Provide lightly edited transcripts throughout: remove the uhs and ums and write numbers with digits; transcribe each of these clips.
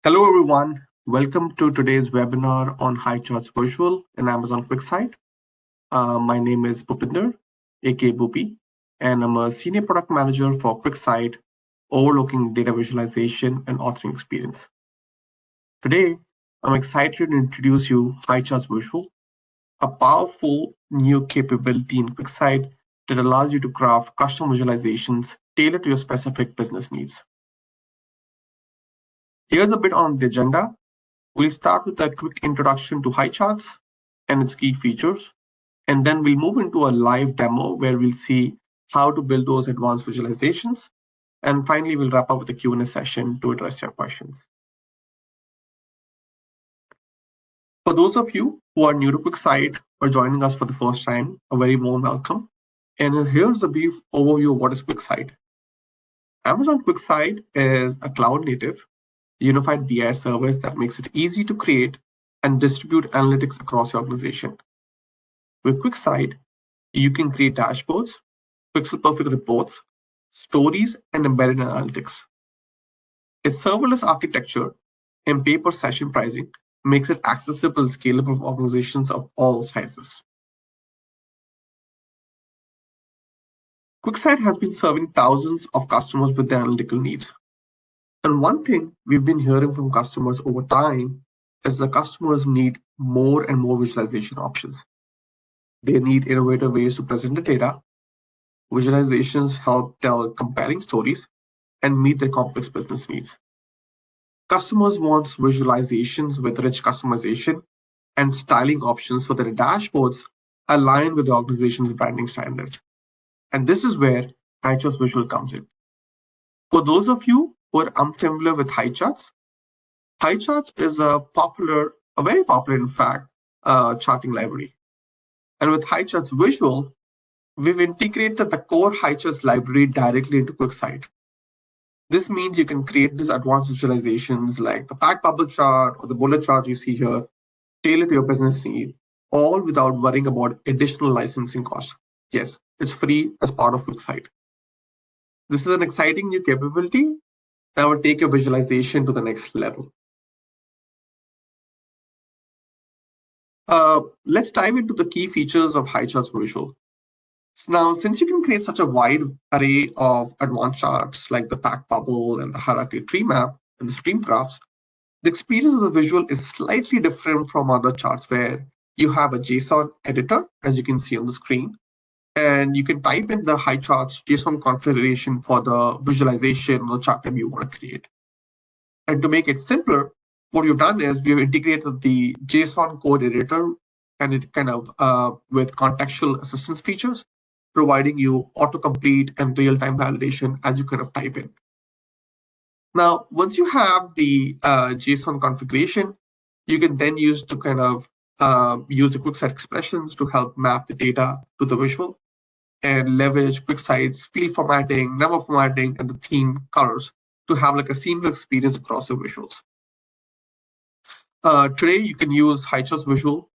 Hello, everyone. Welcome to today's webinar on Highcharts Virtual in Amazon QuickSight. My name is Bhupinder, aka Bhupi, and I'm a Senior Product Manager for QuickSight, overlooking data visualization and authoring experience. Today, I'm excited to introduce you Highcharts Visual, a powerful new capability in QuickSight that allows you to craft custom visualizations tailored to your specific business needs. Here's a bit on the agenda. We'll start with a quick introduction to Highcharts and its key features, and then we'll move into a live demo where we'll see how to build those advanced visualizations. And finally, we'll wrap up with a Q&A session to address your questions. For those of you who are new to QuickSight or joining us for the first time, a very warm welcome. And here's a brief overview of what is QuickSight. Amazon QuickSight is a cloud-native unified BI service that makes it easy to create and distribute analytics across your organization. With QuickSight, you can create dashboards, pixel-perfect reports, stories, and embedded analytics. Its serverless architecture and pay-per-session pricing makes it accessible and scalable for organizations of all sizes. QuickSight has been serving thousands of customers with their analytical needs. And one thing we've been hearing from customers over time is the customers need more and more visualization options. They need innovative ways to present the data. Visualizations help tell compelling stories and meet their complex business needs. Customers want visualizations with rich customization and styling options so that the dashboards align with the organization's branding standards. And this is where Highcharts Visual comes in. For those of you who are unfamiliar with Highcharts, Highcharts is a very popular, in fact, charting library. And with Highcharts Visual, we've integrated the core Highcharts library directly into QuickSight. This means you can create these advanced visualizations like the pack bubble chart or the bullet chart you see here, tailored to your business need, all without worrying about additional licensing costs. Yes, it's free as part of QuickSight. This is an exciting new capability that will take your visualization to the next level. Let's dive into the key features of Highcharts Visual. So now, since you can create such a wide array of advanced charts like the pack bubble and the hierarchy tree map and the stream graphs, the experience of the visual is slightly different from other charts where you have a JSON editor, as you can see on the screen, and you can type in the Highcharts JSON configuration for the visualization or the chart that you want to create. And to make it simpler, what we've done is we've integrated the JSON code editor and it kind of with contextual assistance features, providing you autocomplete and real-time validation as you kind of type in. Now, once you have the JSON configuration, you can then use to kind of use the QuickSight expressions to help map the data to the visual and leverage QuickSight's field formatting, number formatting, and the theme colors to have like a seamless experience across the visuals. Today, you can use Highcharts Visual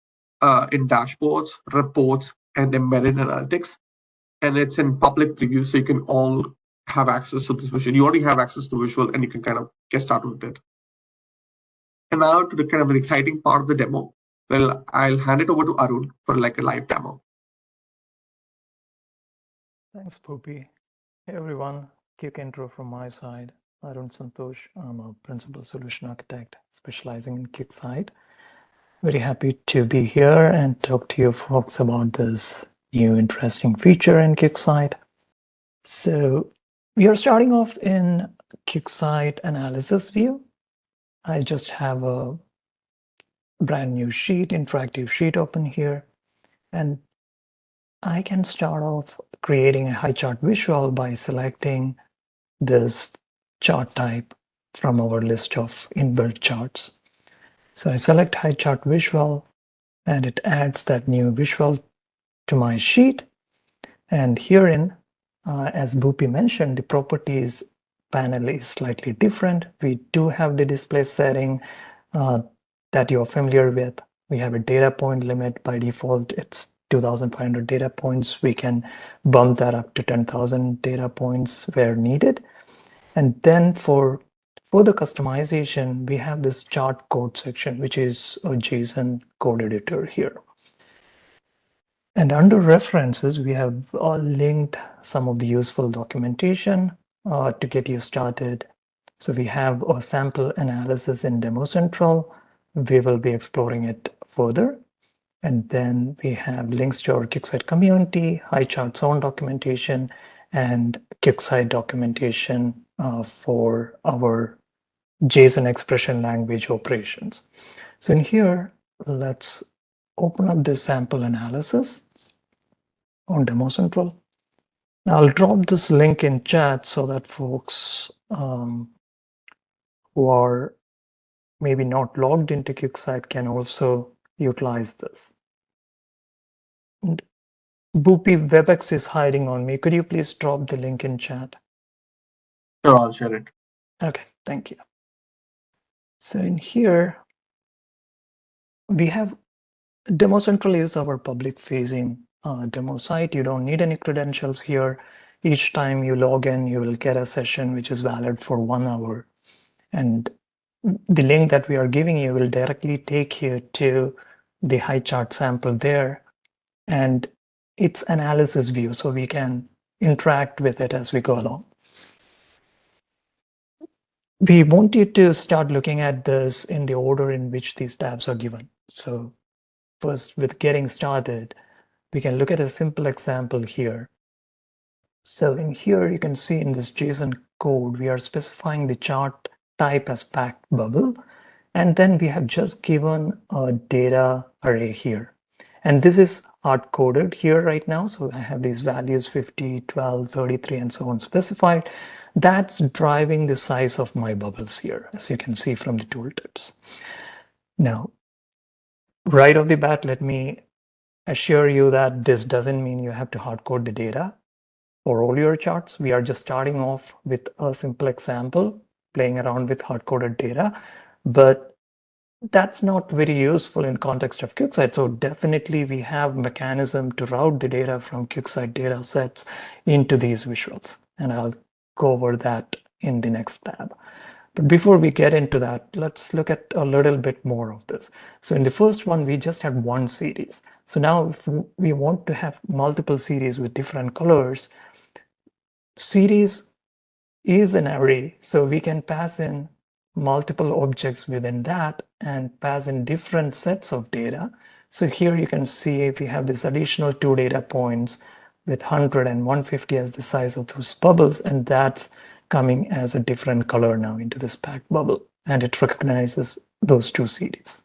in dashboards, reports, and embedded analytics. And it's in public preview, so you can all have access to this visual. You already have access to visual, and you can kind of get started with it. And now to the kind of an exciting part of the demo. Well, I'll hand it over to Arun for like a live demo. Thanks, Bhupi. Hey everyone, quick intro from my side. Arun Santosh. I'm a principal solution architect specializing in QuickSight. Very happy to be here and talk to you folks about this new interesting feature in QuickSight. So we are starting off in QuickSight analysis view. I just have a brand new sheet, interactive sheet open here, and I can start off creating a Highchart visual by selecting this chart type from our list of inbuilt charts. So I select Highchart visual and it adds that new visual to my sheet. And herein, as Bhupi mentioned, the properties panel is slightly different. We do have the display setting that you're familiar with. We have a data point limit. By default, it's 2,500 data points. We can bump that up to 10,000 data points where needed. And then for For the customization, we have this chart code section, which is a JSON code editor here. And under references, we have linked some of the useful documentation to get you started. So we have a sample analysis in Demo Central. We will be exploring it further. And then we have links to our QuickSight community, Highcharts own documentation, and QuickSight documentation for our JSON expression language operations. So in here, let's open up this sample analysis on Demo Central. I'll drop this link in chat so that folks who are maybe not logged into QuickSight can also utilize this. And Boopy, WebEx is hiding on me. Could you please drop the link in chat? Sure, I'll share it. Okay, thank you. So in here, we have Demo Central is our public facing demo site. You don't need any credentials here. Each time you log in, you will get a session which is valid for 1 hour. And the link that we are giving you will directly take you to the Highchart sample there and its analysis view, so we can interact with it as we go along. We want you to start looking at this in the order in which these tabs are given. So first, with getting started, we can look at a simple example here. So in here, you can see in this JSON code, we are specifying the chart type as packed bubble. And then we have just given a data array here. And this is hard-coded here right now. So I have these values 50, 12, 33, and so on specified. That's driving the size of my bubbles here, as you can see from the tooltips. Now, right off the bat, let me assure you that this doesn't mean you have to hard-code the data for all your charts. We are just starting off with a simple example, playing around with hard-coded data. But that's not very useful in context of QuickSight. So definitely we have mechanism to route the data from QuickSight data sets into these visuals. And I'll go over that in the next tab. But before we get into that, let's look at a little bit more of this. So in the first one, we just had one series. So now if we want to have multiple series with different colors, series is an array. So we can pass in multiple objects within that and pass in different sets of data. So here you can see if we have this additional 2 data points with 100 and 150 as the size of those bubbles, and that's coming as a different color now into this packed bubble, and it recognizes those 2 series.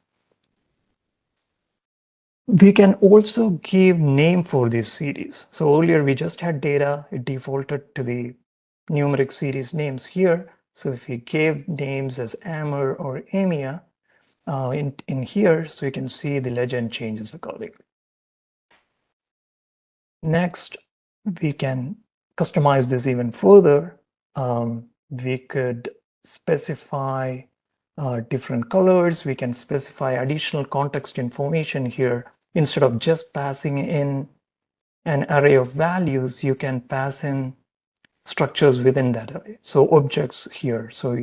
We can also give name for these series. So earlier we just had data, it defaulted to the numeric series names here. So if we gave names as Amr or Amia in here, so you can see the legend changes accordingly. Next, we can customize this even further. We could specify different colors. We can specify additional context information here. Instead of just passing in an array of values, you can pass in structures within that array. So objects here. So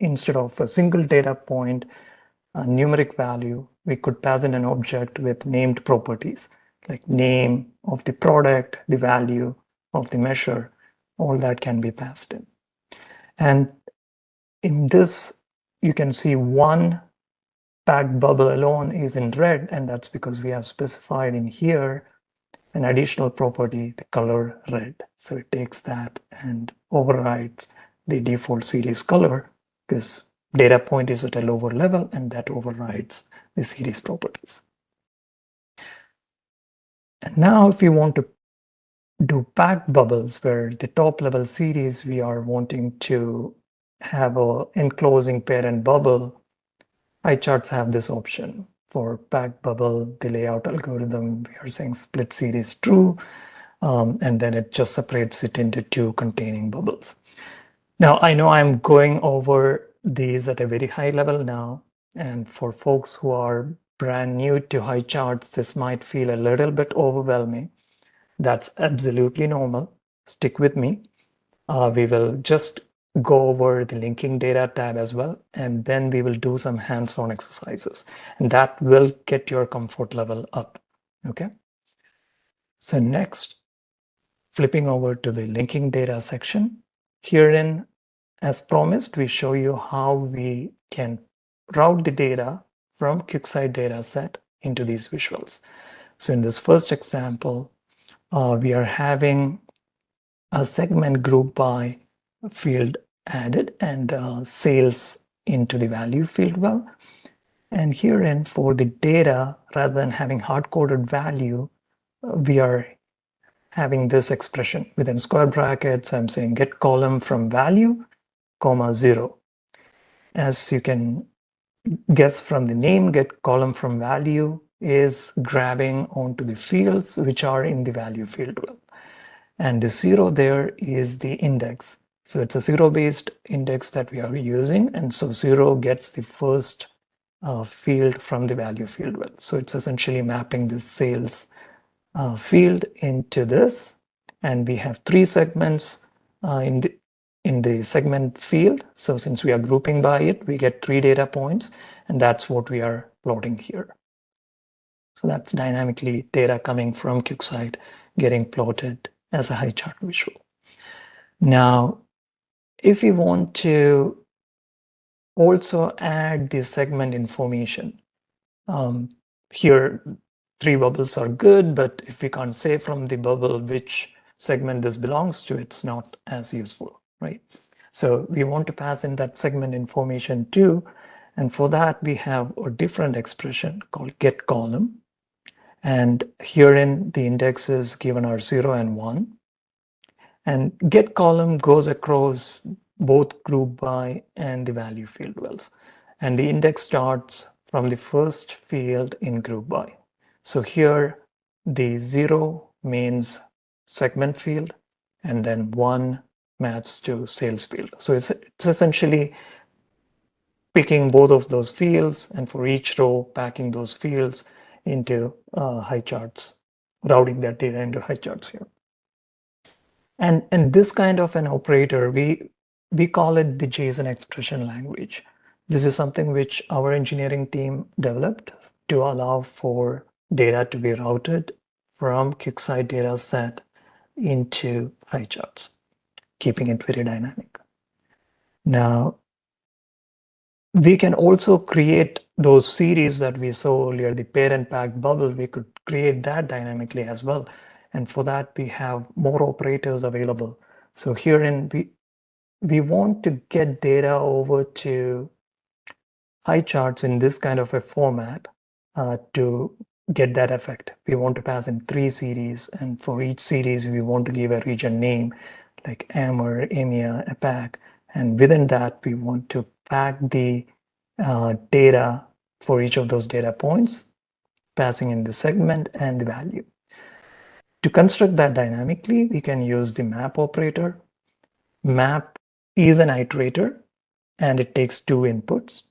instead of a single data point, a numeric value, we could pass in an object with named properties like name of the product, the value of the measure, all that can be passed in. And in this, you can see one packed bubble alone is in red, and that's because we have specified in here an additional property, the color red. So it takes that and overrides the default series color because data point is at a lower level, and that overrides the series properties. And now if we want to do packed bubbles where the top level series, we are wanting to have a enclosing parent bubble, Highcharts have this option. For packed bubble, the layout algorithm, we are saying split series true, and then it just separates it into 2 containing bubbles. Now, I know I'm going over these at a very high level now, and for folks who are brand new to Highcharts, this might feel a little bit overwhelming. That's absolutely normal. Stick with me. We will just go over the linking data tab as well, and then we will do some hands-on exercises, and that will get your comfort level up. Okay. So next, flipping over to the linking data section. Herein, as promised, we show you how we can route the data from QuickSight data set into these visuals. So in this first example, we are having a segment group by field added and sales into the value field well. And herein, for the data, rather than having hard-coded value, we are having this expression within square brackets. I'm saying get column from value, comma 0. As you can guess from the name, get column from value is grabbing onto the fields which are in the value field well. And the 0 there is the index. So it's a 0-based index that we are using. And so 0 gets the first field from the value field well. So it's essentially mapping the sales field into this. And we have 3 segments in the segment field. So since we are grouping by it, we get 3 data points, and that's what we are plotting here. So that's dynamically data coming from QuickSight getting plotted as a Highchart visual. Now, if you want to also add the segment information, here 3 bubbles are good, but if we can't say from the bubble which segment this belongs to, it's not as useful, right? So we want to pass in that segment information too. And for that, we have a different expression called get column. And herein, the indexes given are 0 and 1. And get column goes across both group by and the value field wells. And the index starts from the first field in group by. So here, the 0 means segment field, and then 1 maps to sales field. So it's essentially picking both of those fields, and for each row, packing those fields into Highcharts, routing that data into Highcharts here. And this kind of an operator, we call it the JSON expression language. This is something which our engineering team developed to allow for data to be routed from QuickSight data set into Highcharts, keeping it very dynamic. Now, we can also create those series that we saw earlier, the parent packed bubble. We could create that dynamically as well. And for that, we have more operators available. So herein, we want to get data over to Highcharts in this kind of a format to get that effect. We want to pass in 3 series, and for each series, we want to give a region name like AMER, EMEA, APAC, and within that, we want to pack the data for each of those data points, passing in the segment and the value. To construct that dynamically, we can use the map operator. Map is an iterator, and it takes 2 inputs.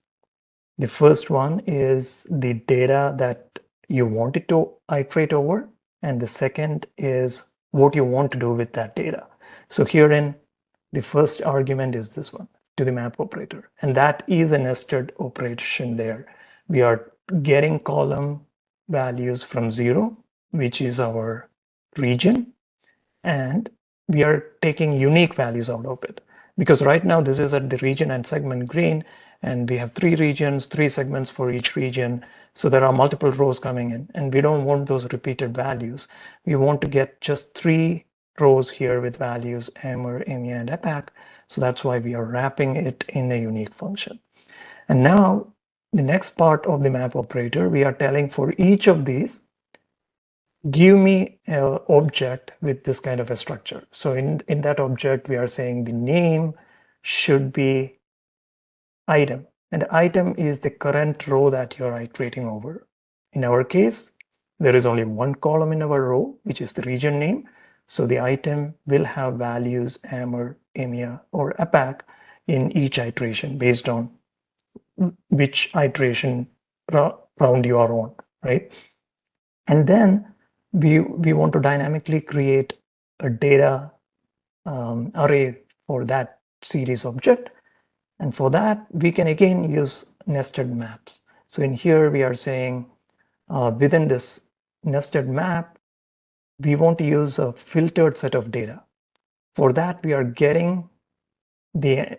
The first one is the data that you want it to iterate over, and the second is what you want to do with that data. So herein, the first argument is this one to the map operator, and that is a nested operation there. We are getting column values from 0, which is our region, and we are taking unique values out of it. Because right now this is at the region and segment green, and we have 3 regions, 3 segments for each region. So there are multiple rows coming in, and we don't want those repeated values. We want to get just 3 rows here with values AMER, EMEA, and APAC. So that's why we are wrapping it in a unique function. And now the next part of the map operator, we are telling for each of these, give me an object with this kind of a structure. So in that object, we are saying the name should be item, and item is the current row that you're iterating over. In our case, there is only 1 column in our row, which is the region name. So the item will have values AMER, EMEA, or APAC in each iteration based on which iteration round you are on, right? And then we want to dynamically create a data array for that series object. And for that, we can again use nested maps. So in here, we are saying within this nested map, we want to use a filtered set of data. For that, we are getting the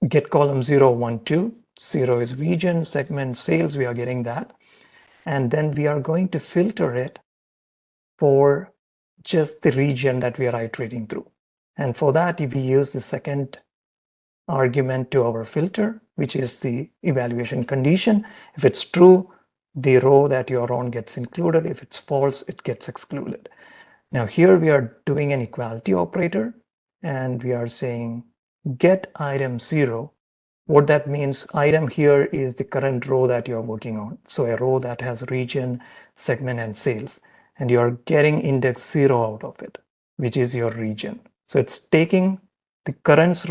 get column 0, 1, 2. 0 is region, segment, sales, we are getting that. And then we are going to filter it for just the region that we are iterating through. And for that, if we use the second argument to our filter, which is the evaluation condition. If it's true, the row that you're on gets included. If it's false, it gets excluded. Now here we are doing an equality operator, and we are saying get item 0. What that means, item here is the current row that you're working on. So a row that has region, segment, and sales. And you're getting index 0 out of it, which is your region. So it's taking the current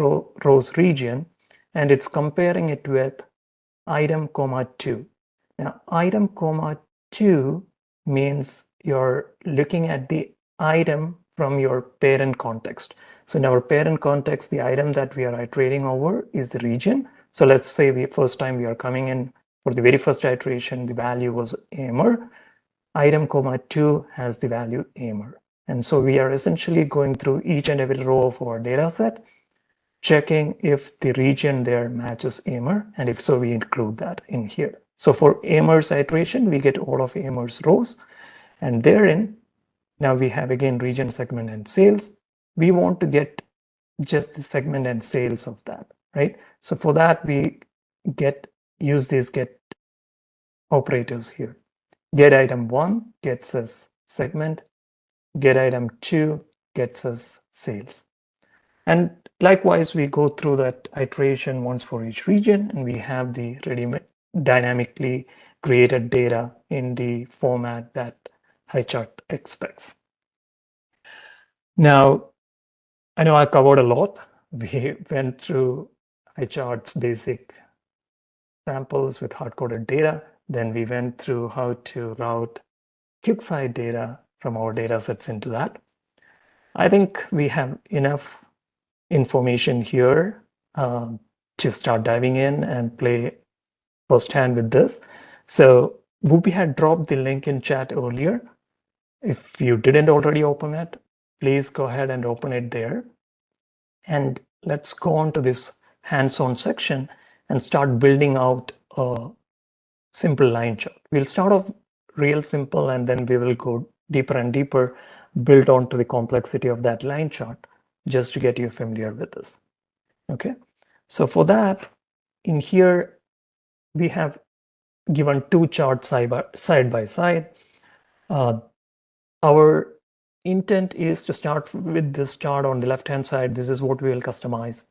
row's region and it's comparing it with item comma 2. Now item comma 2 means you're looking at the item from your parent context. So in our parent context, the item that we are iterating over is the region. So let's say the first time we are coming in for the very first iteration, the value was AMR. Item comma 2 has the value AMR. And so we are essentially going through each and every row of our data set, checking if the region there matches AMR, and if so, we include that in here. So for AMR's iteration, we get all of AMR's rows, and therein, now we have again region, segment, and sales. We want to get just the segment and sales of that, right? So for that, we use these get operators here. Get item 1 gets us segment, get item 2 gets us sales. And likewise, we go through that iteration once for each region, and we have the ready-made dynamically created data in the format that Highchart expects. Now, I know I covered a lot. We went through Highchart's basic samples with hard-coded data. Then we went through how to route QuickSight data from our data sets into that. I think we have enough information here to start diving in and play firsthand with this. So Whoopi had dropped the link in chat earlier. If you didn't already open it, please go ahead and open it there. And let's go on to this hands-on section and start building out a simple line chart. We'll start off real simple, and then we will go deeper and deeper, build onto the complexity of that line chart, just to get you familiar with this. Okay, so for that, in here, we have given two charts side by side. Our intent is to start with this chart on the left-hand side. This is what we will customize.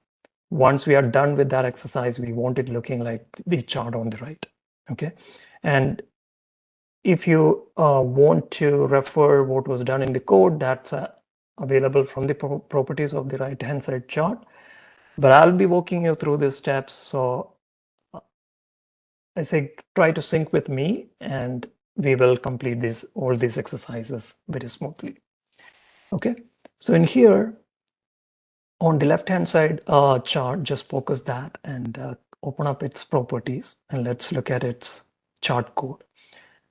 Once we are done with that exercise, we want it looking like the chart on the right. Okay, and if you want to refer what was done in the code, that's available from the properties of the right-hand side chart. But I'll be walking you through these steps. So I say try to sync with me, and we will complete all these exercises very smoothly. Okay, so in here on the left-hand side chart, just focus that and open up its properties, and let's look at its chart code.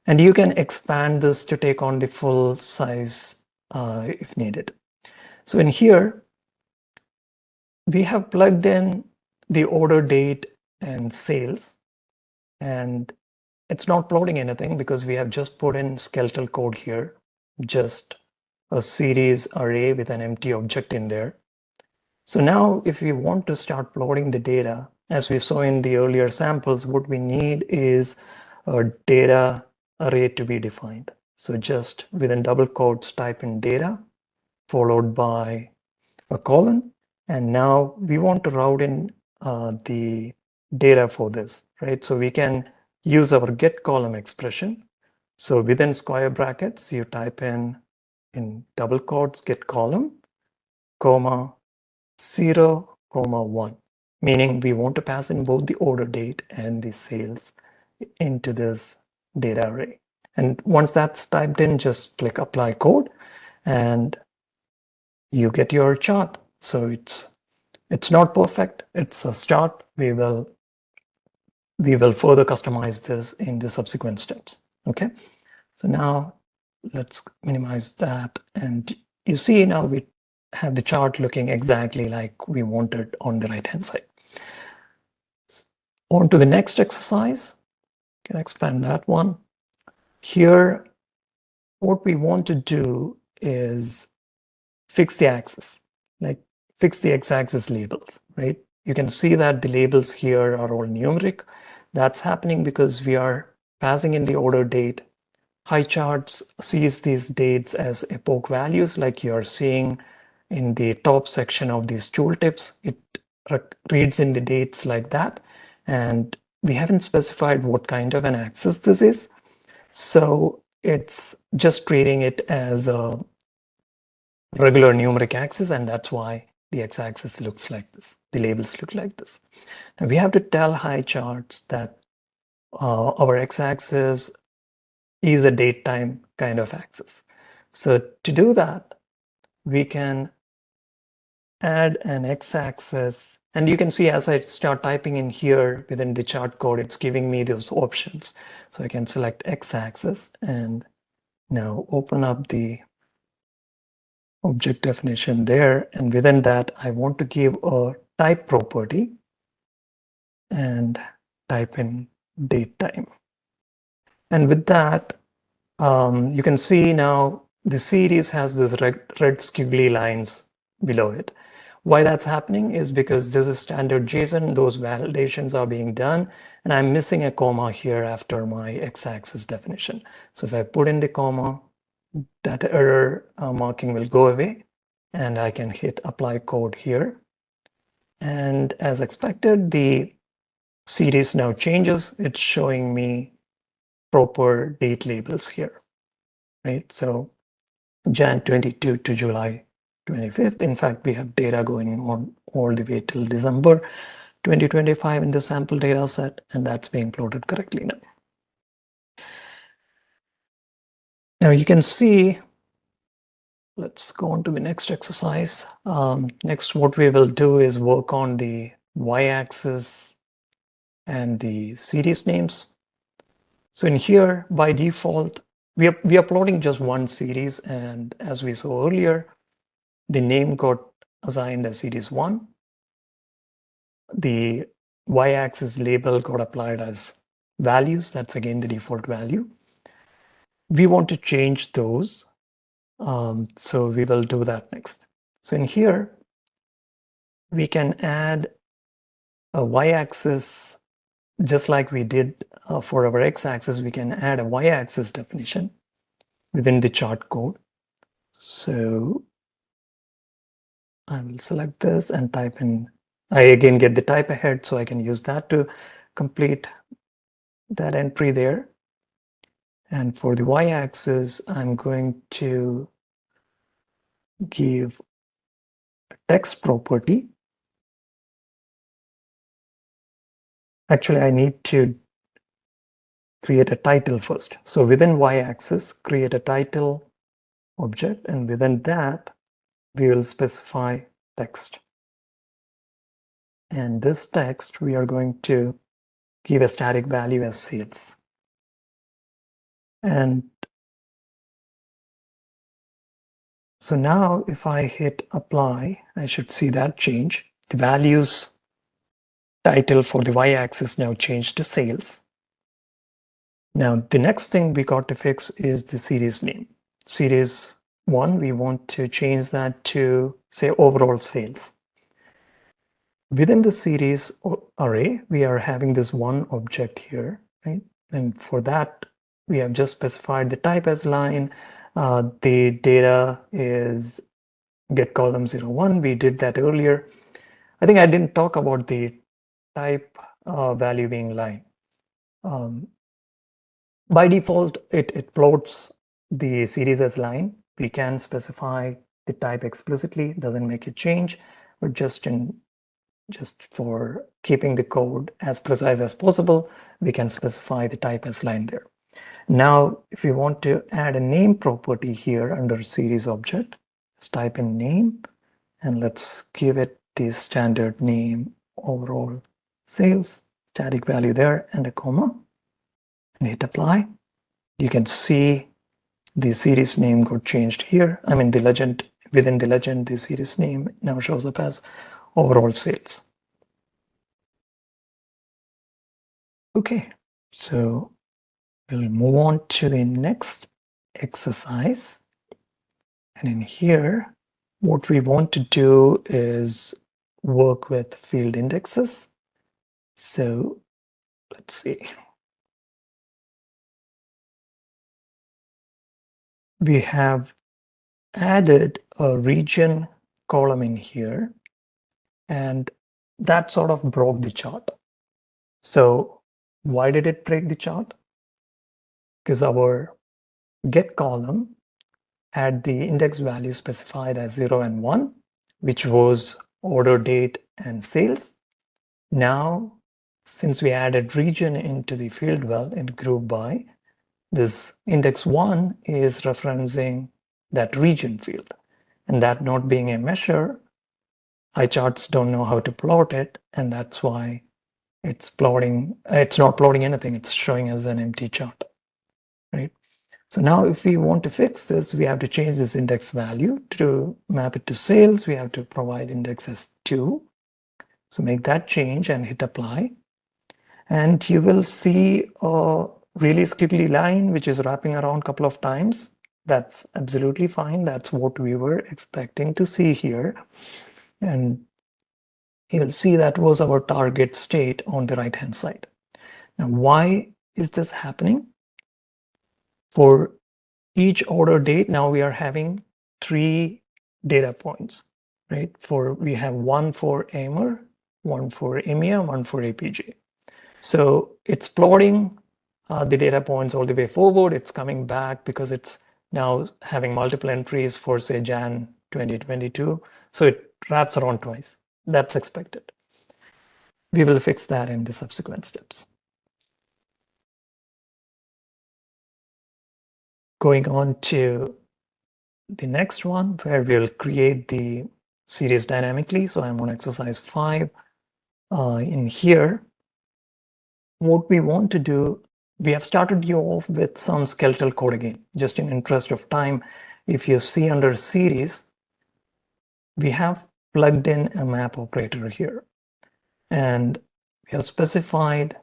And you can expand this to take on the full size if needed. So in here, we have plugged in the order date and sales, and it's not plotting anything because we have just put in skeletal code here, just a series array with an empty object in there. So now if we want to start plotting the data, as we saw in the earlier samples, what we need is a data array to be defined. So just within double quotes, type in data followed by a colon. And now we want to route in the data for this, right? So we can use our get column expression. So within square brackets, you type in double quotes get column, comma, 0, comma 1, meaning we want to pass in both the order date and the sales into this data array. And once that's typed in, just click apply code and you get your chart. So it's It's not perfect. It's a start. We will further customize this in the subsequent steps. Okay. So now let's minimize that. And you see now we have the chart looking exactly like we wanted on the right-hand side. On to the next exercise. Can expand that one. Here, what we want to do is fix the axis, like fix the x-axis labels, right? You can see that the labels here are all numeric. That's happening because we are passing in the order date. Highcharts sees these dates as epoch values, like you're seeing in the top section of these tooltips. It reads in the dates like that. And we haven't specified what kind of an axis this is. So it's just treating it as a regular numeric axis, and that's why the x-axis looks like this. The labels look like this. Now we have to tell Highcharts that our x-axis is a date time kind of axis. So to do that, we can add an x-axis, and you can see as I start typing in here within the chart code, it's giving me those options. So I can select x-axis and now open up the object definition there, and within that I want to give a type property and type in date time. And with that, you can see now the series has this red squiggly lines below it. Why that's happening is because this is standard JSON, those validations are being done, and I'm missing a comma here after my x-axis definition. So if I put in the comma, that error marking will go away, and I can hit apply code here. And as expected, the series now changes. It's showing me proper date labels here, right? So Jan 22 to July 25th. In fact, we have data going on all the way till December 2025 in the sample data set, and that's being plotted correctly now. Now you can see, let's go on to the next exercise. Next, what we will do is work on the y-axis and the series names. So in here, by default, we are plotting just one series, and as we saw earlier, the name got assigned as series 1. The y-axis label got applied as values. That's again the default value. We want to change those. So we will do that next. So in here, we can add a y-axis, just like we did for our x-axis, we can add a y-axis definition within the chart code. So I will select this and type in, I again get the type ahead, so I can use that to complete that entry there. And for the y-axis, I'm going to give a text property. Actually, I need to create a title first. So within y-axis, create a title object, and within that, we will specify text. And this text, we are going to give a static value as sales. And so now if I hit apply, I should see that change. The values title for the y-axis now changed to sales. Now the next thing we got to fix is the series name. Series 1, we want to change that to say overall sales. Within the series array, we are having this one object here, right? And for that, we have just specified the type as line. The data is get column 01. We did that earlier. I think I didn't talk about the type value being line. By default, it plots the series as line. We can specify the type explicitly, doesn't make a change, but just for keeping the code as precise as possible, we can specify the type as line there. Now, if we want to add a name property here under series object, let's type in name and let's give it the standard name, overall sales, static value there, and a comma, and hit apply. You can see the series name got changed here. I mean, the legend, within the legend, the series name now shows up as overall sales. Okay, so we'll move on to the next exercise. And in here, what we want to do is work with field indexes. So let's see. We have added a region column in here, and that sort of broke the chart. So why did it break the chart? Because our get column had the index value specified as 0 and 1, which was order date and sales. Now, since we added region into the field well in group by, this index 1 is referencing that region field. And that not being a measure, Highcharts don't know how to plot it, and that's why it's not plotting anything, it's showing as an empty chart, right? So now if we want to fix this, we have to change this index value to map it to sales. We have to provide index as 2. So make that change and hit apply. And you will see a really squiggly line, which is wrapping around a couple of times. That's absolutely fine. That's what we were expecting to see here. And you'll see that was our target state on the right-hand side. Now, why is this happening? For each order date, now we are having 3 data points, right? We have one for AMER, one for EMEA, one for APJ. So it's plotting the data points all the way forward. It's coming back because it's now having multiple entries for, say, Jan 2022. So it wraps around twice. That's expected. We will fix that in the subsequent steps. Going on to the next one, where we'll create the series dynamically. So I'm on exercise 5. In here, what we want to do, we have started you off with some skeletal code again. Just in interest of time, if you see under series, we have plugged in a map operator here. And we have specified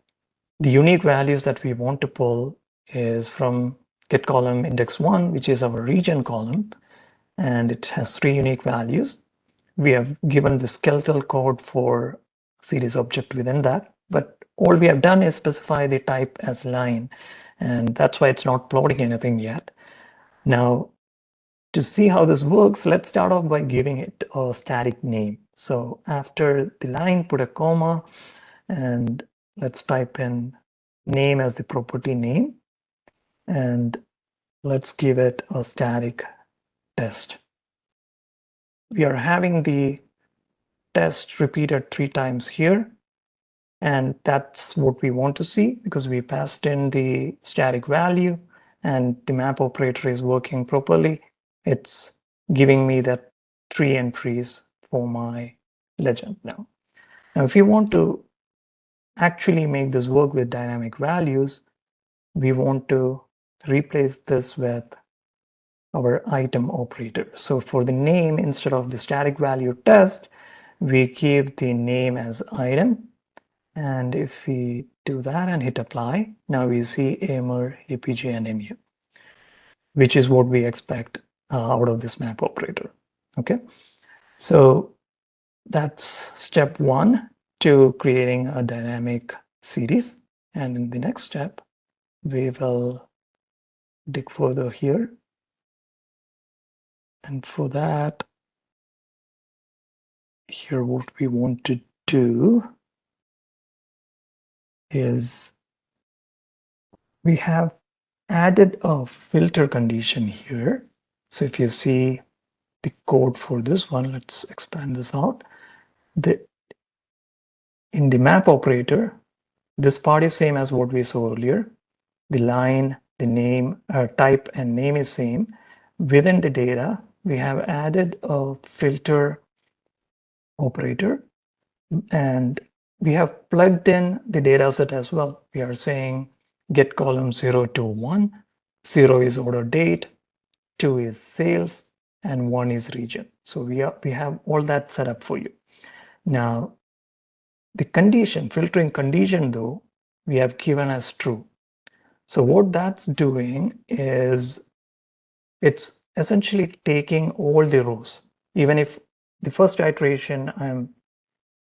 the unique values that we want to pull is from get column index 1, which is our region column. And it has 3 unique values. We have given the skeletal code for series object within that, but all we have done is specify the type as line, and that's why it's not plotting anything yet. Now, to see how this works, let's start off by giving it a static name. So after the line, put a comma, and let's type in name as the property name, and let's give it a static test. We are having the test repeated 3 times here, and that's what we want to see because we passed in the static value and the map operator is working properly. It's giving me that 3 entries for my legend now. Now, if you want to actually make this work with dynamic values, we want to replace this with our item operator. So for the name, instead of the static value test, we give the name as item. And if we do that and hit apply, now we see AMER, APJ, and EMEA, which is what we expect out of this map operator. Okay, so that's step 1 to creating a dynamic series. And in the next step, we will dig further here. And for that, here what we want to do is we have added a filter condition here. So if you see the code for this one, let's expand this out. In the map operator, this part is same as what we saw earlier. The line, the name, type and name is same. Within the data, we have added a filter operator, and we have plugged in the data set as well. We are saying get column 0 to 1. 0 is order date, 2 is sales, and 1 is region. So we have all that set up for you. Now, the condition, filtering condition though, we have given as true. So what that's doing is it's essentially taking all the rows. Even if the first iteration I'm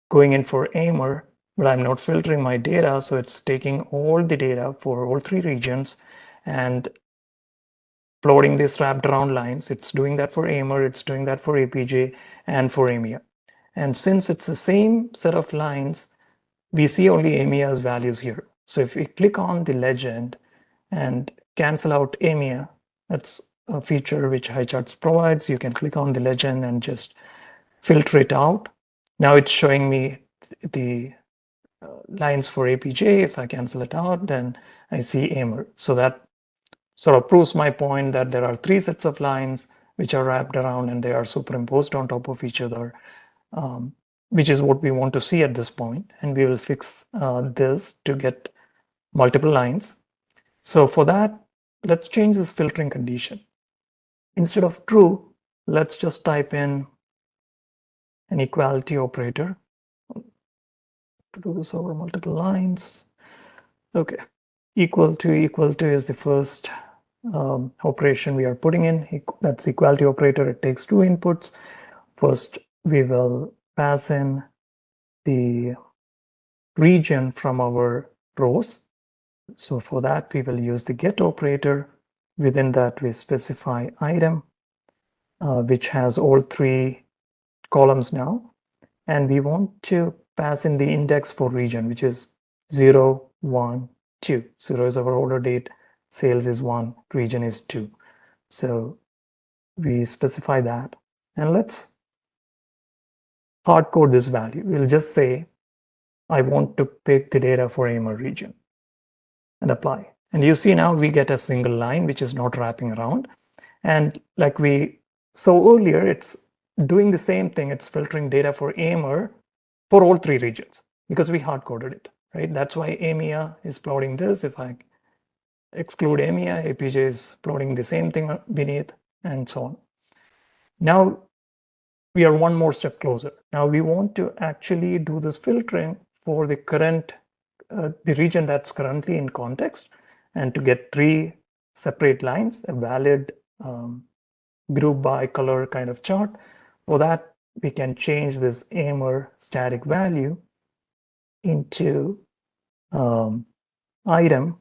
going in for AMER, but I'm not filtering my data, so it's taking all the data for all three regions and plotting these wrapped around lines. It's doing that for AMER, it's doing that for APJ and for EMEA. And since it's the same set of lines, we see only EMEA's values here. So if we click on the legend and cancel out EMEA, that's a feature which Highcharts provides. You can click on the legend and just filter it out. Now it's showing me the lines for APJ. If I cancel it out, then I see AMER. So that sort of proves my point that there are three sets of lines which are wrapped around and they are superimposed on top of each other, which is what we want to see at this point. And we will fix this to get multiple lines. So for that, let's change this filtering condition. Instead of true, let's just type in an equality operator to do this over multiple lines. Okay, equal to is the first operation we are putting in. That's equality operator. It takes two inputs. First, we will pass in the region from our rows. So for that, we will use the get operator. Within that, we specify item, which has all three columns now. And we want to pass in the index for region, which is 0, 1, 2. 0 is our order date, sales is 1, region is 2. So we specify that. And let's hard code this value. We'll just say, I want to pick the data for AMER region and apply. And you see now we get a single line, which is not wrapping around. And like we saw earlier, it's doing the same thing. It's filtering data for AMER for all three regions because we hard coded it, right? That's why EMEA is plotting this. If I exclude EMEA, APJ is plotting the same thing beneath and so on. Now we are one more step closer. Now we want to actually do this filtering for the current, the region that's currently in context, and to get three separate lines, a valid group by color kind of chart. For that, we can change this AMER static value into item,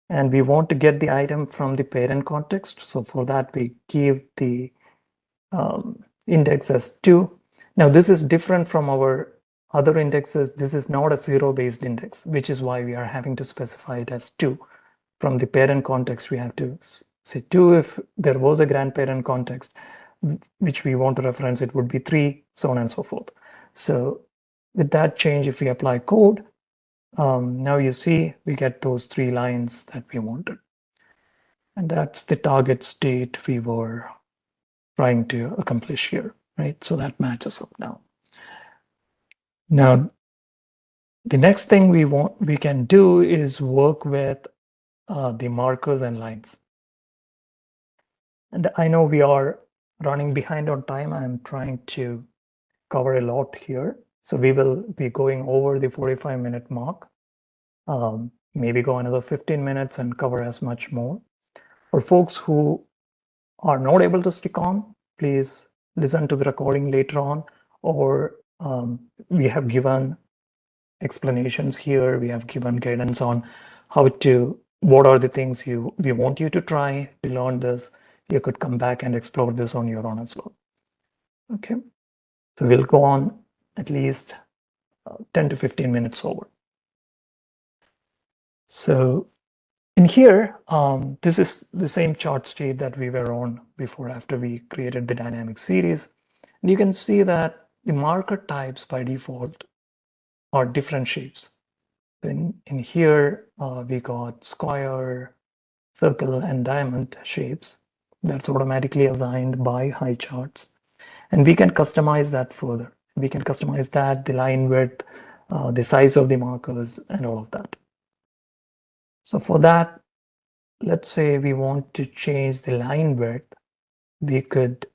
and we want to get the item from the parent context. So for that, we give the index as 2. Now this is different from our other indexes. This is not a zero-based index, which is why we are having to specify it as 2. From the parent context, we have to say 2. If there was a grandparent context, which we want to reference, it would be 3, so on and so forth. So with that change, if we apply code, now you see we get those 3 lines that we wanted. And that's the target state we were trying to accomplish here, right? So that matches up now. Now, the next thing we can do is work with the markers and lines. And I know we are running behind on time. I'm trying to cover a lot here. So we will be going over the 45-minute mark, maybe go another 15 minutes and cover as much more. For folks who are not able to stick on, please listen to the recording later on, or we have given explanations here. We have given guidance on what are the things we want you to try to learn this. You could come back and explore this on your own as well. Okay, so we'll go on at least 10 to 15 minutes over. So in here, this is the same chart state that we were on before after we created the dynamic series. And you can see that the marker types by default are different shapes. In here, we got square, circle, and diamond shapes. That's automatically assigned by Highcharts. And we can customize that further. We can customize that, the line width, the size of the markers, and all of that. So for that, let's say we want to change the line width. We could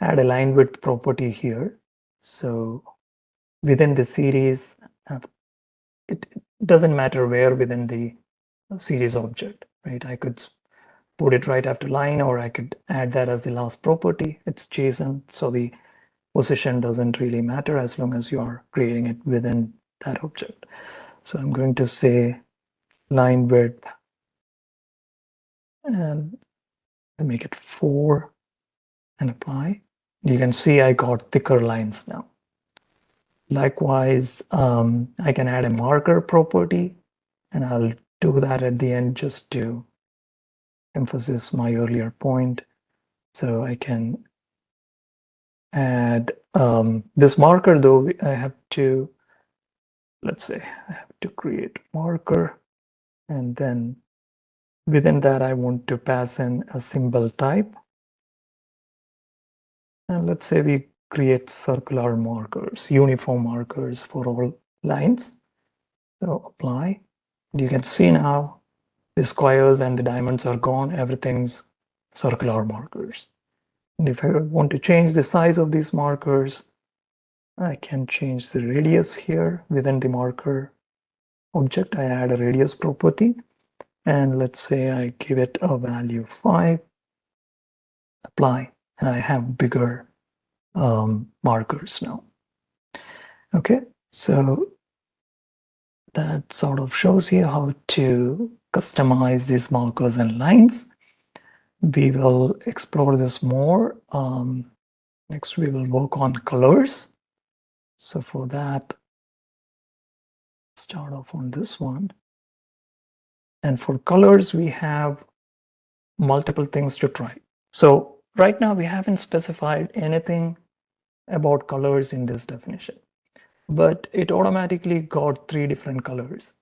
add a line width property here. So within the series, it doesn't matter where within the series object, right? I could put it right after line, or I could add that as the last property. It's JSON, so the position doesn't really matter as long as you are creating it within that object. So I'm going to say line width and make it 4 and apply. You can see I got thicker lines now. Likewise, I can add a marker property, and I'll do that at the end just to emphasize my earlier point. So I can add this marker, though I have to, let's say I have to create marker, and then within that I want to pass in a symbol type. And let's say we create circular markers, uniform markers for all lines. So apply. You can see now the squares and the diamonds are gone. Everything's circular markers. And if I want to change the size of these markers, I can change the radius here within the marker object. I add a radius property, and let's say I give it a value 5, apply, and I have bigger markers now. Okay, so that sort of shows you how to customize these markers and lines. We will explore this more. Next, we will work on colors. So for that, start off on this one. And for colors, we have multiple things to try. So right now, we haven't specified anything about colors in this definition, but it automatically got 3 different colors.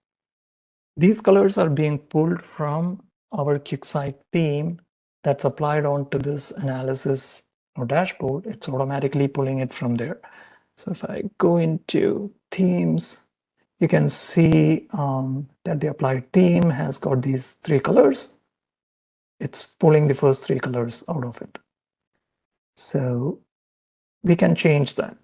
These colors are being pulled from our QuickSight theme that's applied onto this analysis or dashboard. It's automatically pulling it from there. So if I go into themes, you can see that the applied theme has got these 3 colors. It's pulling the first 3 colors out of it. So we can change that.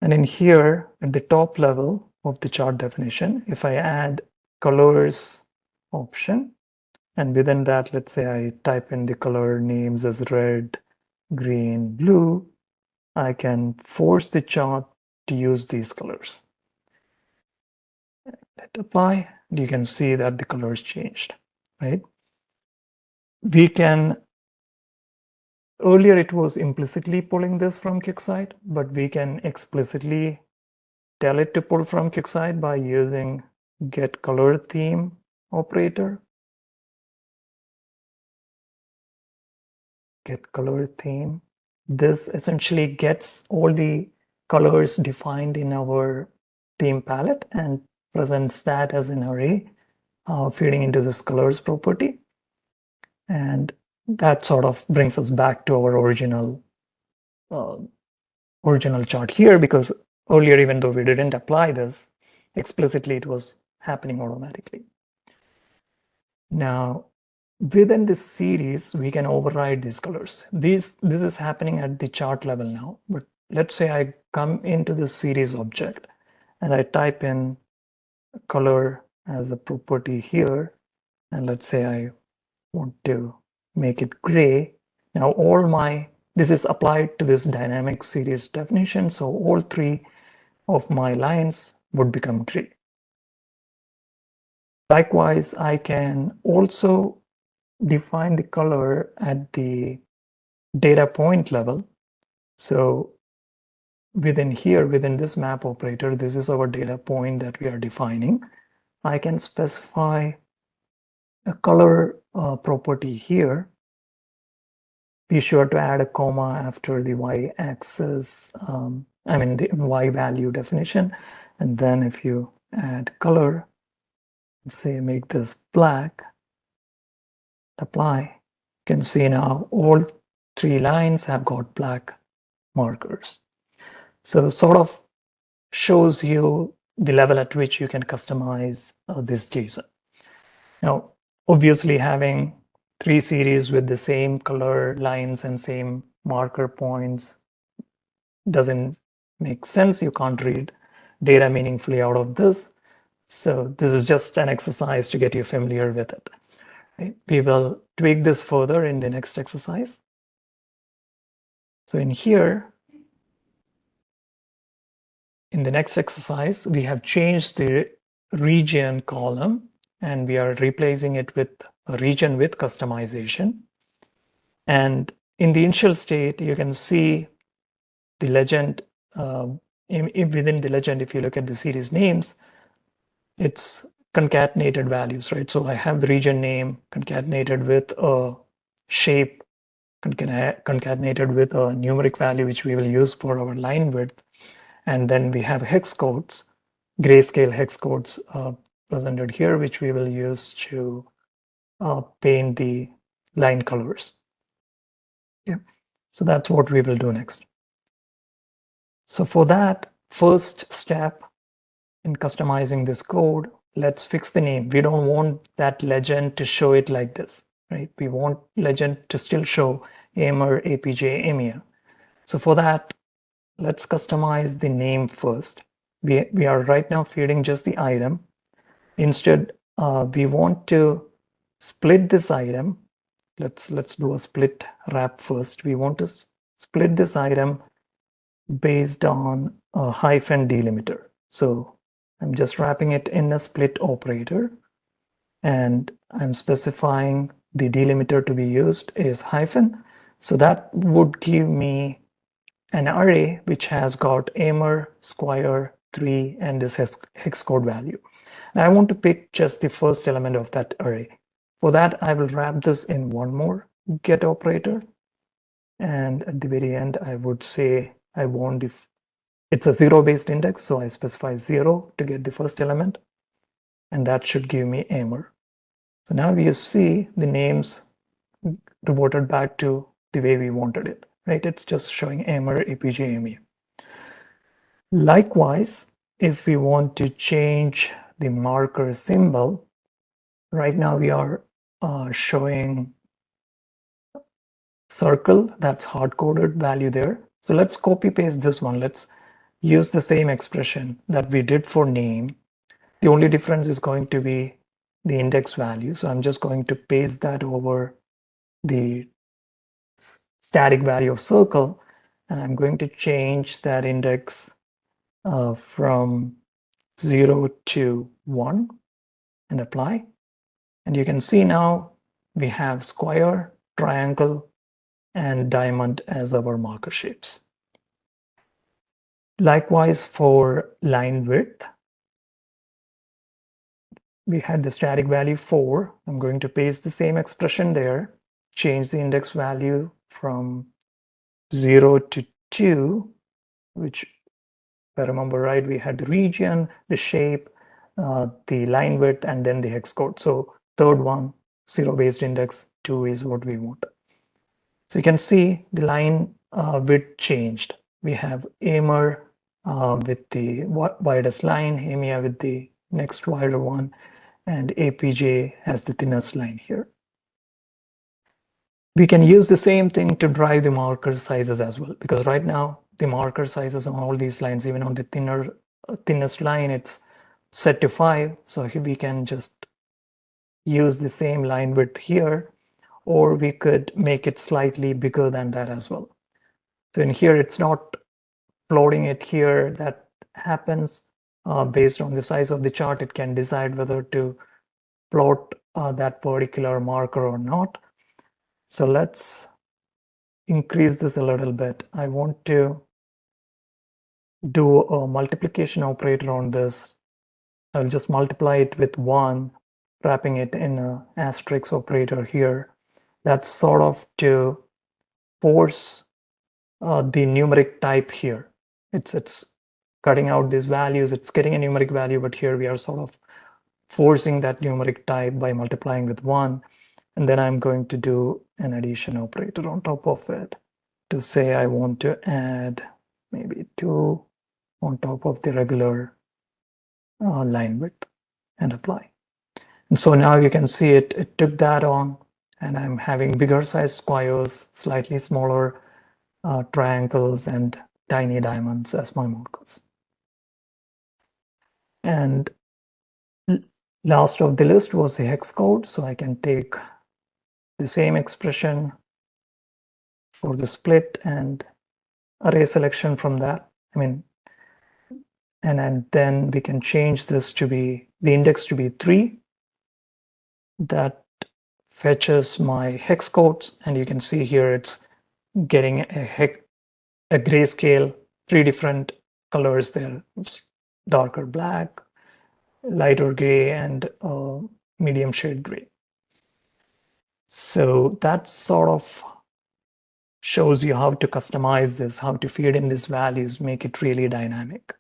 And in here, at the top level of the chart definition, if I add colors option, and within that, let's say I type in the color names as red, green, blue, I can force the chart to use these colors. Let apply. You can see that the colors changed, right? We can, earlier it was implicitly pulling this from QuickSight, but we can explicitly tell it to pull from QuickSight by using get color theme operator. Get color theme. This essentially gets all the colors defined in our theme palette and presents that as an array feeding into this colors property. And that sort of brings us back to our original chart here, because earlier, even though we didn't apply this explicitly, it was happening automatically. Now, within this series, we can override these colors. This is happening at the chart level now, but let's say I come into the series object and I type in color as a property here, and let's say I want to make it gray. Now this is applied to this dynamic series definition, so all 3 of my lines would become gray. Likewise, I can also define the color at the data point level. So within here, within this map operator, this is our data point that we are defining. I can specify a color property here. Be sure to add a comma after the y-axis, the y value definition. And then if you add color, say make this black, apply, you can see now all 3 lines have got black markers. So sort of shows you the level at which you can customize this JSON. Now, obviously having 3 series with the same color lines and same marker points doesn't make sense. You can't read data meaningfully out of this. So this is just an exercise to get you familiar with it. Right? We will tweak this further in the next exercise. So in here, in the next exercise, we have changed the region column and we are replacing it with a region with customization. And in the initial state, you can see the legend. Within the legend, if you look at the series names, it's concatenated values, right? So I have the region name concatenated with a shape, concatenated with a numeric value, which we will use for our line width. And then we have hex codes, grayscale hex codes presented here, which we will use to paint the line colors. Yeah. So that's what we will do next. So for that first step in customizing this code, let's fix the name. We don't want that legend to show it like this, right? We want legend to still show Amer, APJ, EMEA. So for that, let's customize the name first. We are right now feeding just the item. Instead, we want to split this item. Let's do a split wrap first. We want to split this item based on a hyphen delimiter. So I'm just wrapping it in a split operator, and I'm specifying the delimiter to be used is hyphen. So that would give me an array which has got Amer, Squire, 3, and this hex code value. And I want to pick just the first element of that array. For that, I will wrap this in one more get operator. And at the very end, I would say I want it's a 0-based index, so I specify 0 to get the first element, and that should give me Amer. So now you see the names reverted back to the way we wanted it, right? It's just showing Amer, APJ, EMEA. Likewise, if we want to change the marker symbol, right now we are showing circle, that's hard-coded value there. So let's copy paste this one. Let's use the same expression that we did for name. The only difference is going to be the index value. So I'm just going to paste that over the static value of circle, and I'm going to change that index from 0 to 1 and apply. And you can see now we have square, triangle, and diamond as our marker shapes. Likewise for line width, we had the static value 4. I'm going to paste the same expression there, change the index value from 0 to 2, which, if I remember right, we had the region, the shape, the line width, and then the hex code. So third one, 0-based index, 2 is what we want. So you can see the line width changed. We have Amer with the widest line, EMEA with the next wider one, and APJ has the thinnest line here. We can use the same thing to drive the marker sizes as well, because right now the marker sizes on all these lines, even on the thinnest line, it's set to 5. So here we can just use the same line width here, or we could make it slightly bigger than that as well. So in here, it's not plotting it here. That happens based on the size of the chart. It can decide whether to plot that particular marker or not. So let's increase this a little bit. I want to do a multiplication operator on this. I'll just multiply it with 1, wrapping it in an asterisk operator here. That's sort of to force the numeric type here. It's cutting out these values. It's getting a numeric value, but here we are sort of forcing that numeric type by multiplying with 1. And then I'm going to do an addition operator on top of it to say I want to add maybe 2 on top of the regular line width, and apply. And so now you can see it took that on, and I'm having bigger size squares, slightly smaller triangles, and tiny diamonds as my markers. And last of the list was the hex code. So I can take the same expression for the split and array selection from that. And then we can change this to be the index to be 3. That fetches my hex codes, and you can see here it's getting a grayscale, 3 different colors there: darker black, lighter gray, and medium shade gray. So that sort of shows you how to customize this, how to feed in these values, make it really dynamic.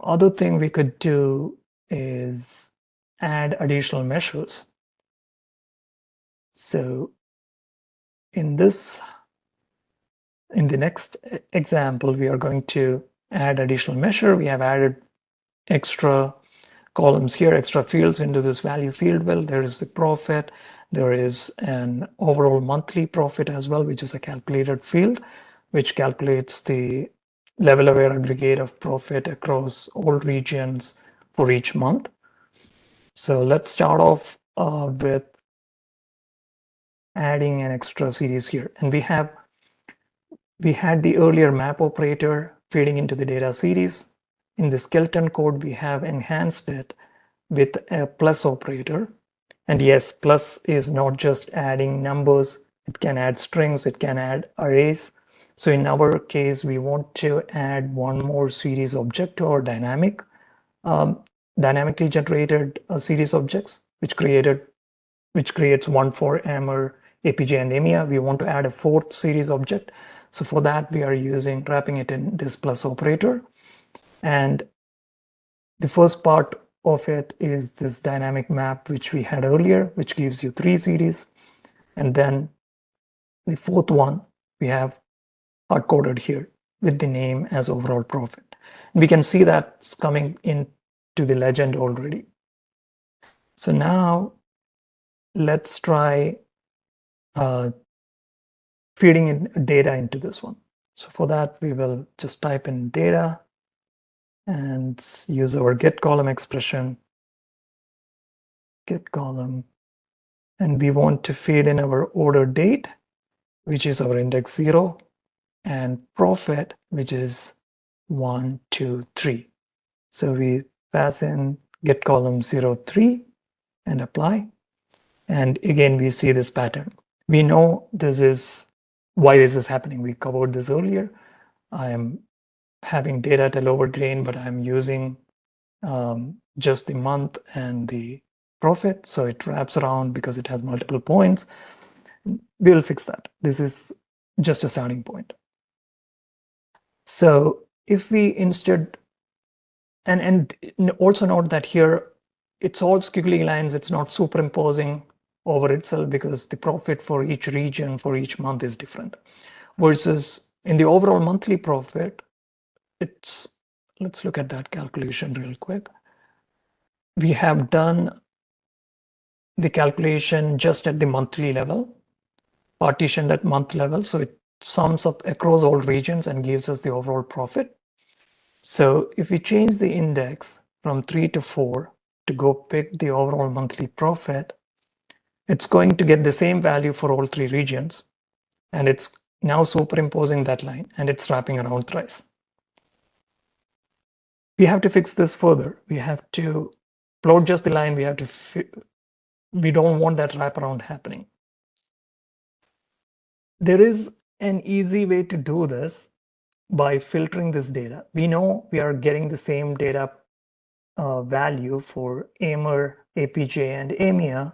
Other thing we could do is add additional measures. So in the next example, we are going to add additional measure. We have added extra columns here, extra fields into this value field. Well, there is the profit. There is an overall monthly profit as well, which is a calculated field, which calculates the level aware aggregate of profit across all regions for each month. So let's start off with adding an extra series here. And we had the earlier map operator feeding into the data series. In the skeleton code, we have enhanced it with a plus operator. And yes, plus is not just adding numbers. It can add strings, it can add arrays. So in our case, we want to add one more series object to our dynamically generated series objects, which creates one for Emmer, APJ, and EMEA. We want to add a 4th series object. So for that, we are wrapping it in this plus operator. And the first part of it is this dynamic map, which we had earlier, which gives you 3 series. And then the 4th one, we have hard-coded here with the name as overall profit. We can see that's coming into the legend already. So now let's try feeding in data into this one. So for that, we will just type in data and use our get column expression, get column, and we want to feed in our order date, which is our index 0, and profit, which is 1, 2, 3. So we pass in get column 0, 3 and apply. And again, we see this pattern. We know this is why this is happening. We covered this earlier. I am having data at a lower grain, but I'm using just the month and the profit. So it wraps around because it has multiple points. We'll fix that. This is just a starting point. So if we instead, and also note that here, it's all squiggly lines. It's not superimposing over itself because the profit for each region for each month is different. Versus in the overall monthly profit, let's look at that calculation real quick. We have done the calculation just at the monthly level, partitioned at month level. So it sums up across all regions and gives us the overall profit. So if we change the index from 3 to 4 to go pick the overall monthly profit, it's going to get the same value for all 3 regions. And it's now superimposing that line, and it's wrapping around thrice. We have to fix this further. We have to plot just the line. We don't want that wraparound happening. There is an easy way to do this by filtering this data. We know we are getting the same data value for Emmer, APJ, and EMEA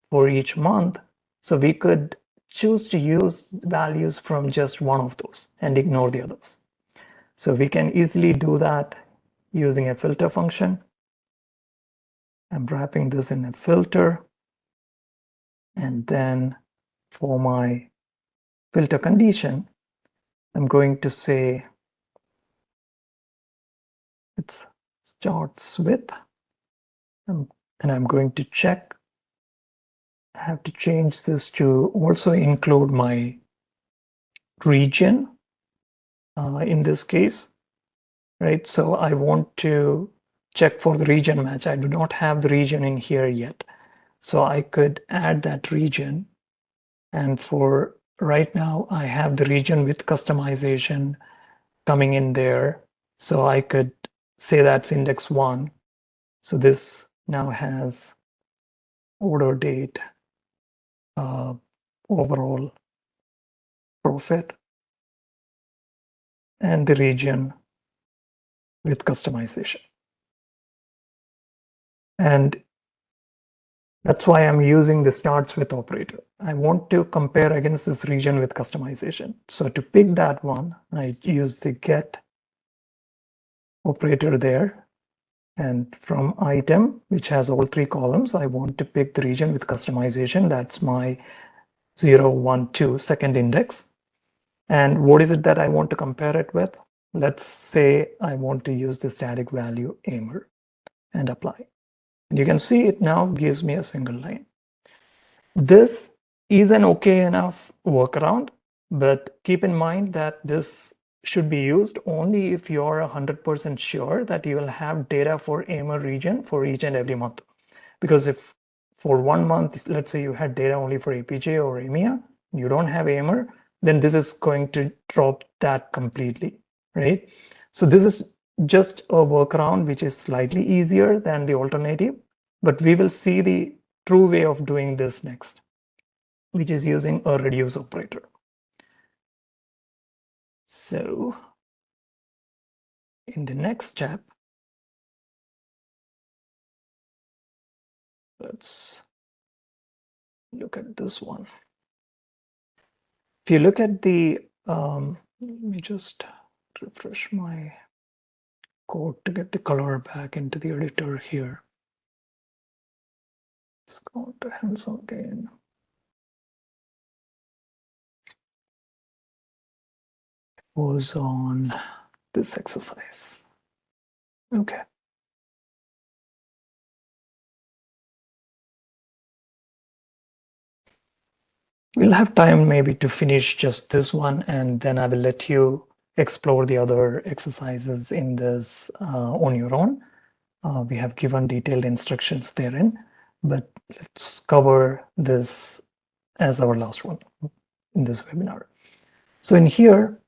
for each month. So we could choose to use values from just one of those and ignore the others. So we can easily do that using a filter function. I'm wrapping this in a filter. And then for my filter condition, I'm going to say it starts with, and I'm going to check. I have to change this to also include my region in this case, right? So I want to check for the region match. I do not have the region in here yet. So I could add that region. And for right now, I have the region with customization coming in there. So I could say that's index 1. So this now has order date, overall profit, and the region with customization. And that's why I'm using the starts with operator. I want to compare against this region with customization. So to pick that one, I use the get operator there. And from item, which has all 3 columns, I want to pick the region with customization. That's my 0, 1, 2 second index. And what is it that I want to compare it with? Let's say I want to use the static value aimer and apply. And you can see it now gives me a single line. This is an okay enough workaround, but keep in mind that this should be used only if you're 100% sure that you will have data for aimer region for each and every month. Because if for 1 month, let's say you had data only for APJ or EMEA, you don't have aimer, then this is going to drop that completely, right? So this is just a workaround which is slightly easier than the alternative, but we will see the true way of doing this next, which is using a reduce operator. So in the next step, let's look at this one. If you look at the, let me just refresh my code to get the color back into the editor here. Let's go to hands-on again. It was on this exercise. Okay. We'll have time maybe to finish just this one, and then I will let you explore the other exercises in this on your own. We have given detailed instructions therein, but let's cover this as our last one in this webinar. So in here,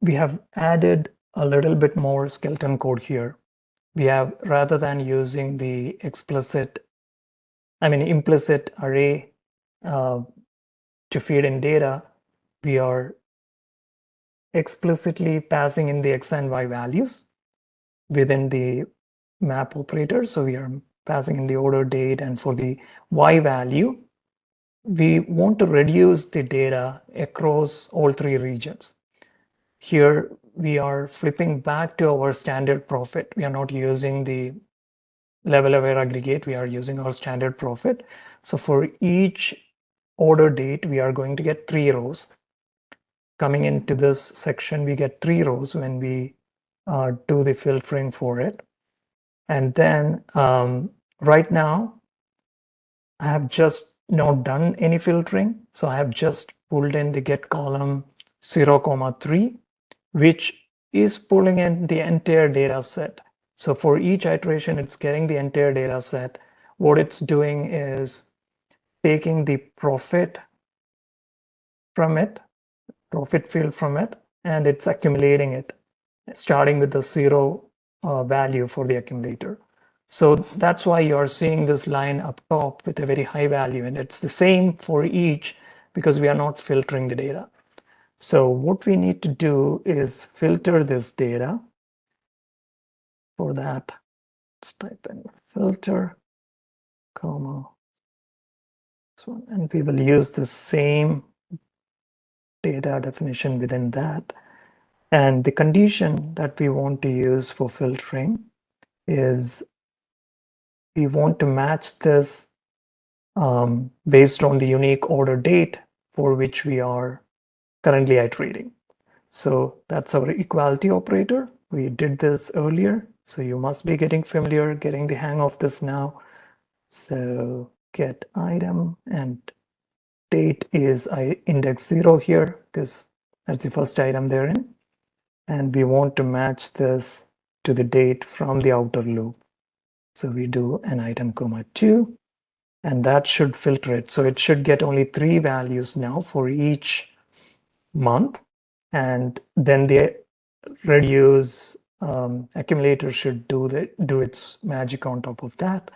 we have added a little bit more skeleton code here. We have, rather than using the implicit array to feed in data, we are explicitly passing in the X and Y values within the map operator. So we are passing in the order date, and for the Y value, we want to reduce the data across all 3 regions. Here we are flipping back to our standard profit. We are not using the level aware aggregate, we are using our standard profit. So for each order date, we are going to get 3 rows. Coming into this section, we get 3 rows when we do the filtering for it. And then right now, I have just not done any filtering. So I have just pulled in the get column 0,3, which is pulling in the entire data set. So for each iteration, it's getting the entire data set. What it's doing is taking the profit from it, profit field from it, and it's accumulating it, starting with the 0 value for the accumulator. So that's why you're seeing this line up top with a very high value, and it's the same for each because we are not filtering the data. So what we need to do is filter this data. For that, let's type in filter, comma, this one, and we will use the same data definition within that. And the condition that we want to use for filtering is we want to match this based on the unique order date for which we are currently iterating. So that's our equality operator. We did this earlier, so you must be getting familiar, getting the hang of this now. So get item and date is index 0 here because that's the first item they're in. And we want to match this to the date from the outer loop. So we do an item comma 2, and that should filter it. So it should get only 3 values now for each month. And then the reduce accumulator should do its magic on top of that.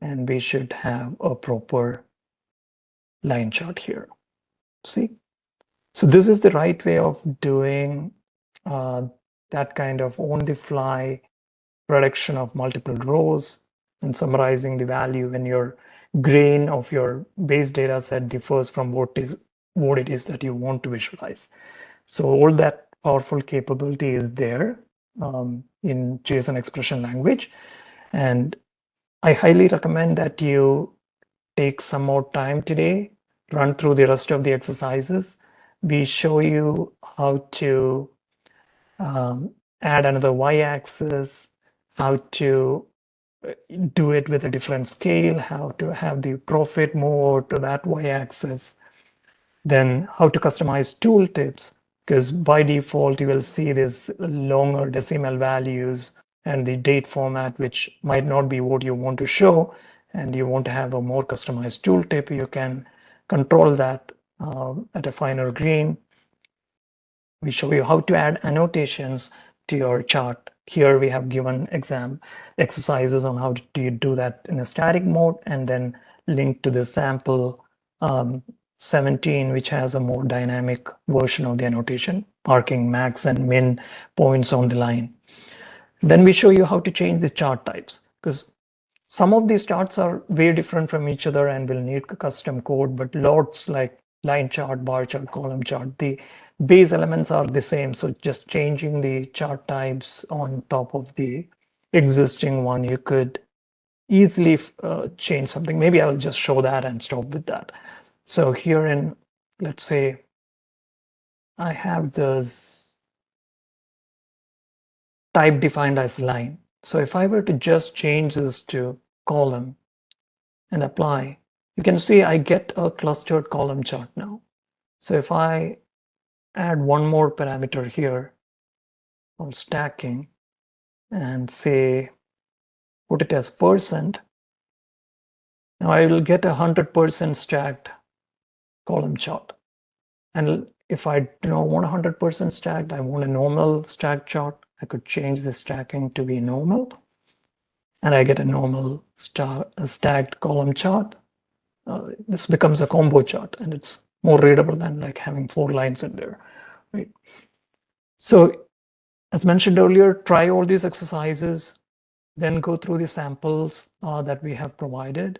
And we should have a proper line chart here. See? So this is the right way of doing that kind of on-the-fly production of multiple rows and summarizing the value when your grain of your base data set differs from what it is that you want to visualize. So all that powerful capability is there in JSON expression language. And I highly recommend that you take some more time today, run through the rest of the exercises. We show you how to add another y-axis, how to do it with a different scale, how to have the profit move over to that y-axis, then how to customize tooltips, because by default you will see this longer decimal values and the date format, which might not be what you want to show, and you want to have a more customized tooltip. You can control that at a finer grain. We show you how to add annotations to your chart. Here we have given exercises on how do you do that in a static mode, and then link to the sample 17, which has a more dynamic version of the annotation, marking max and min points on the line. Then we show you how to change the chart types, because some of these charts are very different from each other and will need custom code, but lots like line chart, bar chart, column chart, the base elements are the same. So just changing the chart types on top of the existing one, you could easily change something. Maybe I will just show that and stop with that. So here in, let's say, I have this type defined as line. So if I were to just change this to column and apply, you can see I get a clustered column chart now. So if I add one more parameter here on stacking and say, put it as %, now I will get 100% stacked column chart. And if I don't want 100% stacked, I want a normal stacked chart, I could change the stacking to be normal, and I get a normal stacked column chart. This becomes a combo chart, and it's more readable than like having 4 lines in there, right? So as mentioned earlier, try all these exercises, then go through the samples that we have provided.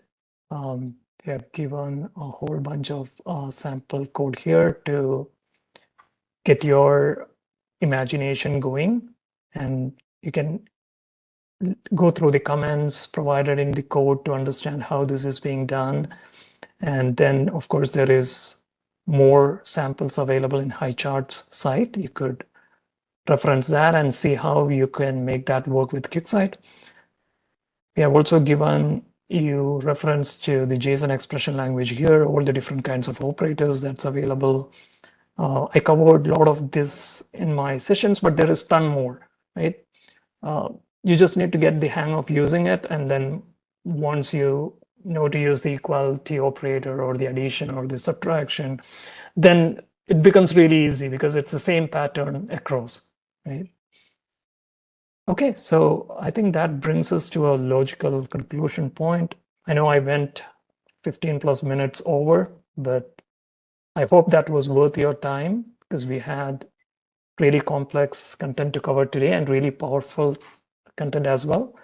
We have given a whole bunch of sample code here to get your imagination going, and you can go through the comments provided in the code to understand how this is being done. And then, of course, there is more samples available in Highcharts site. You could reference that and see how you can make that work with QuickSight. We have also given you reference to the JSON expression language here, all the different kinds of operators that's available. I covered a lot of this in my sessions, but there is a ton more, right? You just need to get the hang of using it, and then once you know to use the equality operator or the addition or the subtraction, then it becomes really easy because it's the same pattern across, right? Okay, so I think that brings us to a logical conclusion point. I know I went 15 plus minutes over, but I hope that was worth your time, because we had really complex content to cover today and really powerful content as well.